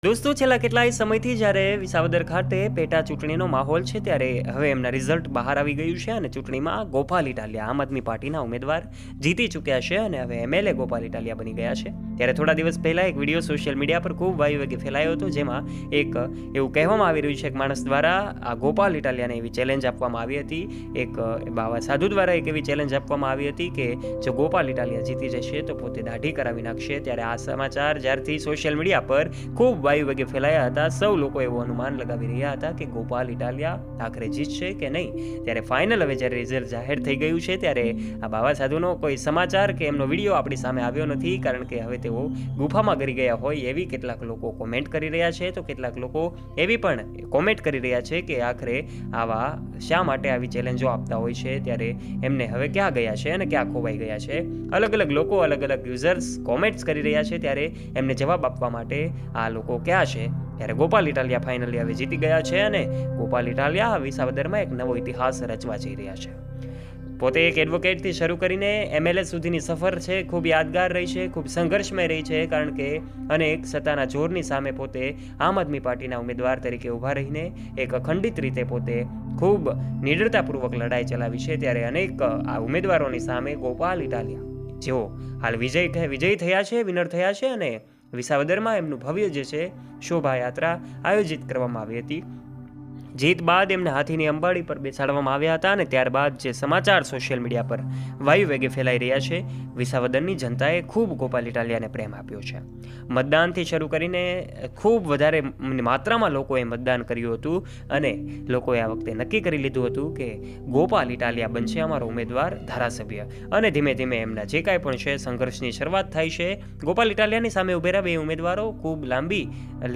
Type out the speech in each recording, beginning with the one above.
દોસ્તો છેલ્લા કેટલાય સમયથી જ્યારે વિસાવદર ખાતે પેટા ચૂંટણીનો માહોલ છે ત્યારે હવે એમના રિઝલ્ટ બહાર આવી ગયું છે અને ચૂંટણીમાં ગોપાલ ઇટાલિયા આમ આદમી પાર્ટીના ઉમેદવાર જીતી ચૂક્યા છે અને હવે એમએલએ ગોપાલ ઇટાલિયા બની ગયા છે। ત્યારે થોડા દિવસ પહેલાં એક વિડીયો સોશિયલ મીડિયા પર ખૂબ વાયુવેગે ફેલાયો હતો, જેમાં એક એવું કહેવામાં આવી રહ્યું છે કે માણસ દ્વારા આ ગોપાલ ઇટાલિયાને એવી ચેલેન્જ આપવામાં આવી હતી, એક બાવા સાધુ દ્વારા એક એવી ચેલેન્જ આપવામાં આવી હતી કે જો ગોપાલ ઇટાલિયા જીતી જશે તો પોતે દાઢી કરાવી નાખશે। ત્યારે આ સમાચાર જ્યારથી સોશિયલ મીડિયા પર ખૂબ વાયુવેગે ફેલાયા હતા, સૌ લોકો એવું અનુમાન લગાવી રહ્યા હતા કે ગોપાલ ઇટાલિયા આખરે જીતશે કે નહીં। ત્યારે ફાઇનલ હવે જ્યારે રિઝલ્ટ જાહેર થઈ ગયું છે ત્યારે આ બાવા સાધુનો કોઈ સમાચાર કે એમનો વિડીયો આપણી સામે આવ્યો નથી, કારણ કે હવે તેઓ ગુફામાં ગરી ગયા હોય એવી કેટલાક લોકો કોમેન્ટ કરી રહ્યા છે, તો કેટલાક લોકો એવી પણ કોમેન્ટ કરી રહ્યા છે કે આખરે આવા શા માટે આવી ચેલેન્જો આપતા હોય છે, ત્યારે એમને હવે ક્યાં ગયા છે અને ક્યાં ખોવાઈ ગયા છે। અલગ અલગ લોકો, અલગ અલગ યુઝર્સ કોમેન્ટ્સ કરી રહ્યા છે, ત્યારે એમને જવાબ આપવા માટે આ લોકો ક્યાં છે। ત્યારે ગોપાલ ઇટાલિયા ફાઇનલી હવે જીતી ગયા છે અને ગોપાલ ઇટાલિયા વિસાવદરમાં એક નવો ઇતિહાસ રચવા જઈ રહ્યા છે। પોતે એક એડવોકેટથી શરૂ કરીને એમએલએ સુધીની સફર છે ખૂબ યાદગાર રહી છે, ખૂબ સંઘર્ષમય રહી છે, કારણ કે અનેક સત્તાના જોરની સામે પોતે આમ આદમી પાર્ટીના ઉમેદવાર તરીકે ઊભા રહીને એક અખંડિત રીતે પોતે ખૂબ નિડરતાપૂર્વક લડાઈ ચલાવી છે। ત્યારે અનેક આ ઉમેદવારોની સામે ગોપાલ ઇટાલિયા જેઓ હાલ વિજયી થયા છે, વિનર થયા છે અને વિસાવદરમાં એમનું ભવ્ય જે છે શોભાયાત્રા આયોજિત કરવામાં આવી હતી। જીત બાદ એમને હાથીની અંબાડી પર બેસાડવામાં આવ્યા હતા અને ત્યારબાદ જે સમાચાર સોશિયલ મીડિયા પર વાયુવેગે ફેલાઈ રહ્યા છે, વિસાવદરની જનતાએ ખૂબ ગોપાલ ઇટાલિયાને પ્રેમ આપ્યો છે। મતદાનથી શરૂ કરીને ખૂબ વધારે માત્રામાં લોકોએ મતદાન કર્યું હતું અને લોકોએ આ વખતે નક્કી કરી લીધું હતું કે ગોપાલ ઇટાલિયા બનશે અમારો ઉમેદવાર ધારાસભ્ય, અને ધીમે ધીમે એમના જે કાંઈ પણ છે સંઘર્ષની શરૂઆત થાય છે। ગોપાલ ઇટાલિયાની સામે ઉભેરા બે ઉમેદવારો ખૂબ લાંબી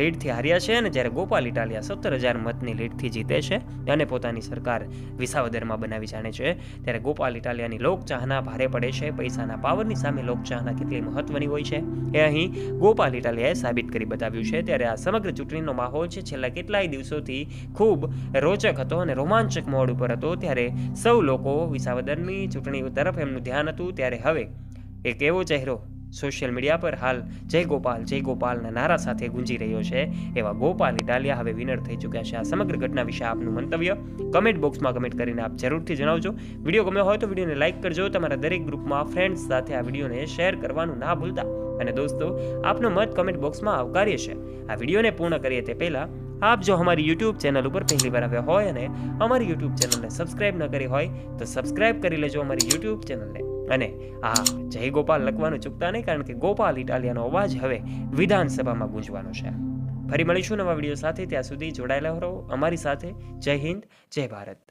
લીડથી હાર્યા છે અને જ્યારે ગોપાલ ઇટાલિયા 17,000 મતની લીડથી જીતે છે અને પોતાની સરકાર વિસાવદરમાં બનાવી જાણે છે, ત્યારે ગોપાલ ઇટાલિયાની લોકચાહના ભારે પડે છે। પૈસાના પાવરની સામે લોકચાહના કેટલી મહત્વની હોય છે એ અહીં ગોપાલ ઇટાલિયાએ સાબિત કરી બતાવ્યું છે। ત્યારે આ સમગ્ર ચૂંટણીનો માહોલ છે છેલ્લા કેટલાય દિવસોથી ખૂબ રોચક હતો અને રોમાંચક મોડ ઉપર હતો। ત્યારે સૌ લોકો વિસાવદરની ચૂંટણી તરફ એમનું ધ્યાન હતું। ત્યારે હવે એક એવો ચહેરો સોશિયલ મીડિયા પર હાલ જય ગોપાલના નારા સાથે ગુંજી રહ્યો છે, એવા ગોપાલ ઇટાલિયા હવે વિનર થઈ ચૂક્યા છે। આ સમગ્ર ઘટના વિશે આપનું મંતવ્ય કમેન્ટ બોક્સમાં કમેન્ટ કરીને આપ જરૂરથી જણાવજો। વિડીયો ગમ્યો હોય તો વિડીયોને લાઇક કરજો, તમારા દરેક ગ્રુપમાં ફ્રેન્ડ્સ સાથે આ વિડીયોને શેર કરવાનું ના ભૂલતા, અને દોસ્તો આપનો મત કમેન્ટ બોક્સમાં આવકાર્ય છે। આ વિડીયોને પૂર્ણ કરીએ તે પહેલાં આપ જો અમારી યુટ્યુબ ચેનલ ઉપર પહેલી વાર આવ્યા હોય અને અમારી યુટ્યુબ ચેનલને સબસ્ક્રાઇબ ન કરી હોય તો સબસ્ક્રાઇબ કરી લેજો અમારી યુટ્યુબ ચેનલને, અને જય ગોપાલ લખવાનું ચૂકતા નહીં, કારણ કે ગોપાલ ઇટાલિયાનો અવાજ હવે વિધાનસભામાં ગુંજવાનો છે। ફરી મળીશું નવા વિડીયો સાથે, ત્યાં સુધી જોડાયેલા રહો અમારી સાથે। જય હિન્દ, જય ભારત।